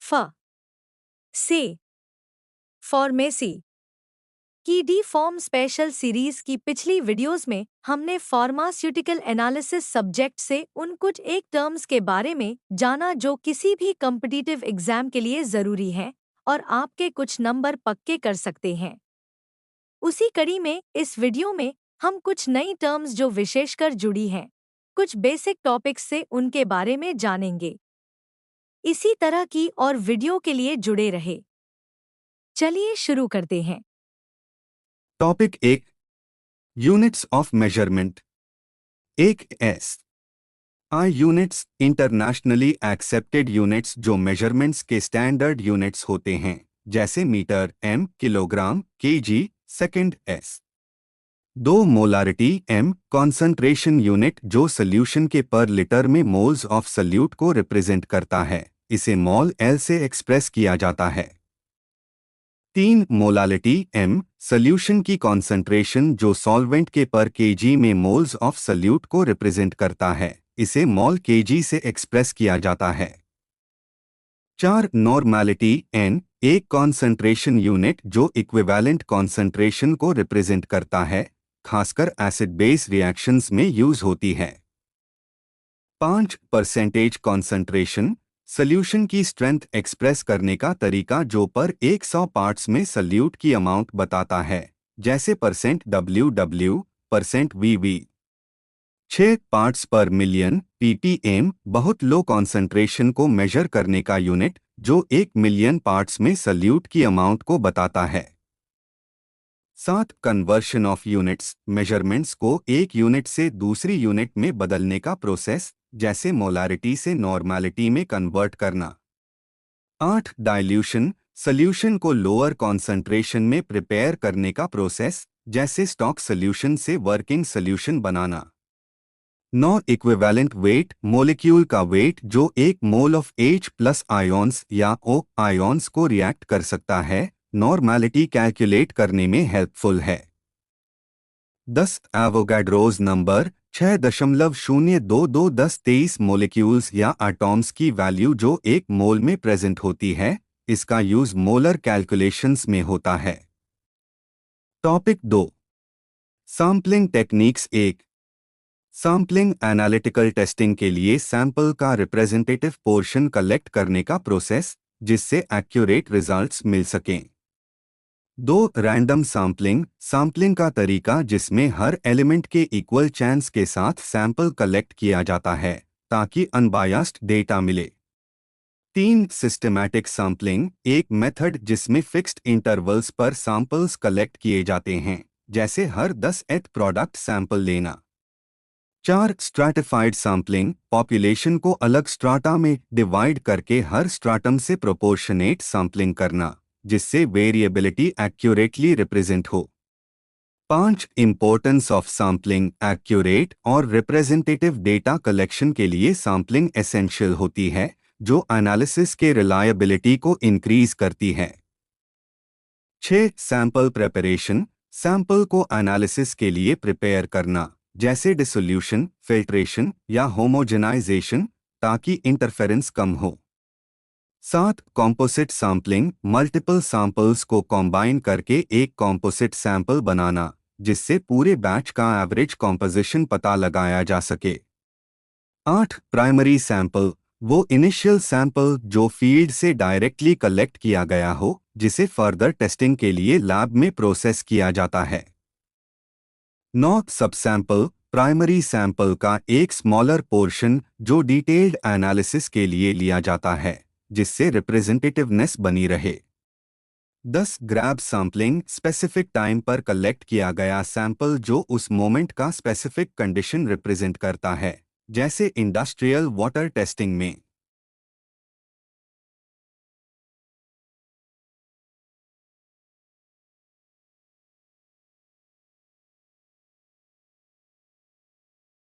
फ से फार्मेसी की डी फॉर्म स्पेशल सीरीज की पिछली वीडियोस में हमने फार्मास्यूटिकल एनालिसिस सब्जेक्ट से उन कुछ एक टर्म्स के बारे में जाना जो किसी भी कॉम्पिटिटिव एग्जाम के लिए जरूरी है और आपके कुछ नंबर पक्के कर सकते हैं। उसी कड़ी में इस वीडियो में हम कुछ नई टर्म्स जो विशेषकर जुड़ी हैं कुछ बेसिक टॉपिक्स से उनके बारे में जानेंगे। इसी तरह की और वीडियो के लिए जुड़े रहे। चलिए शुरू करते हैं। Topic 1 units of measurement. 1 I units internationally accepted units जो मेजरमेंट्स के स्टैंडर्ड यूनिट्स होते हैं जैसे metre, M, kilogram, KG. Second S 2 molarity M concentration unit जो सॉल्यूशन के पर लीटर में मोल्स ऑफ सॉल्यूट को रिप्रेजेंट करता है, इसे मोल एल से एक्सप्रेस किया जाता है। 3 मोलालिटी एम सॉल्यूशन की कॉन्सेंट्रेशन जो सॉल्वेंट के पर केजी में मोल्स ऑफ सॉल्यूट को रिप्रेजेंट करता है, इसे मोल केजी से एक्सप्रेस किया जाता है। 4 नॉर्मेलिटी एन एक कॉन्सेंट्रेशन यूनिट जो इक्विवेलेंट कॉन्सेंट्रेशन को रिप्रेजेंट करता है, खासकर एसिड बेस रिएक्शंस में यूज होती है। 5 परसेंटेज कॉन्सेंट्रेशन सॉल्यूशन की स्ट्रेंथ एक्सप्रेस करने का तरीका जो पर 100 पार्ट्स में सॉल्यूट की अमाउंट बताता है, जैसे percent WW, percent VV। 6 parts पर मिलियन ppm बहुत लो कॉन्सेंट्रेशन को मेजर करने का यूनिट जो 1 मिलियन पार्ट्स में सॉल्यूट की अमाउंट को बताता है। 7 कन्वर्शन ऑफ यूनिट्स मेजरमेंट्स को एक यूनिट से दूसरी यूनिट में बदलने का प्रोसेस, जैसे मोलारिटी से नॉर्मेलिटी में कन्वर्ट करना। 8 डाइल्यूशन सॉल्यूशन को लोअर कॉन्सेंट्रेशन में प्रिपेयर करने का प्रोसेस, जैसे स्टॉक सॉल्यूशन से वर्किंग सॉल्यूशन बनाना। 9 इक्विवेलेंट वेट मोलिक्यूल का वेट जो एक mole of H plus ions या O आयोन्स को रिएक्ट कर सकता है, नॉर्मेलिटी कैलकुलेट करने में हेल्पफुल है। 10 एवोगाड्रोज नंबर 6.022 1023 मोलिक्यूल्स या एटॉम्स की वैल्यू जो एक मोल में प्रेजेंट होती है, इसका यूज मोलर कैलकुलेशंस में होता है। Topic 2 sampling techniques. 1 sampling analytical testing के लिए सैंपल का रिप्रेजेंटेटिव पोर्शन कलेक्ट करने का प्रोसेस, जिससे एक्यूरेट रिजल्ट्स मिल सकें। 2 रैंडम सैंपलिंग सैंपलिंग का तरीका जिसमें हर एलिमेंट के इक्वल चांस के साथ सैंपल कलेक्ट किया जाता है ताकि अनबायस्ड डेटा मिले। 3 सिस्टमैटिक सैंपलिंग एक मेथड जिसमें फिक्स्ड इंटरवल्स पर सैंपल्स कलेक्ट किए जाते हैं, जैसे हर 10th प्रोडक्ट सैंपल लेना। 4 स्ट्रैटिफाइड सैंपलिंग पॉपुलेशन को अलग स्ट्राटा में डिवाइड करके हर स्ट्राटम से प्रोपोर्शनेट सैंपलिंग करना, जिससे वेरिएबिलिटी एक्यूरेटली रिप्रेजेंट हो। 5 इंपॉर्टेंस ऑफ सैंपलिंग एक्यूरेट और रिप्रेजेंटेटिव डेटा कलेक्शन के लिए सैंपलिंग एसेंशियल होती है, जो एनालिसिस के रिलायबिलिटी को इंक्रीज करती है। 6 सैंपल प्रिपरेशन सैंपल को एनालिसिस के लिए प्रिपेयर करना, जैसे डिसोल्यूशन, फिल्ट्रेशन या होमोजेनाइजेशन, ताकि इंटरफेरेंस कम हो। 7 कॉम्पोजिट सैंपलिंग मल्टीपल सैंपल्स को कॉम्बाइन करके एक कॉम्पोजिट सैंपल बनाना, जिससे पूरे बैच का एवरेज कॉम्पोजिशन पता लगाया जा सके। 8 प्राइमरी सैंपल वो इनिशियल सैंपल जो फील्ड से डायरेक्टली कलेक्ट किया गया हो, जिसे फर्दर टेस्टिंग के लिए लैब में प्रोसेस किया जाता है। 9 सब सैंपल प्राइमरी सैंपल का एक स्मॉलर पोर्शन जो डिटेल्ड एनालिसिस के लिए लिया जाता है, जिससे रिप्रेजेंटेटिवनेस बनी रहे। 10 ग्रैब सैंपलिंग स्पेसिफिक टाइम पर कलेक्ट किया गया सैंपल जो उस मोमेंट का स्पेसिफिक कंडीशन रिप्रेजेंट करता है, जैसे इंडस्ट्रियल वाटर टेस्टिंग में।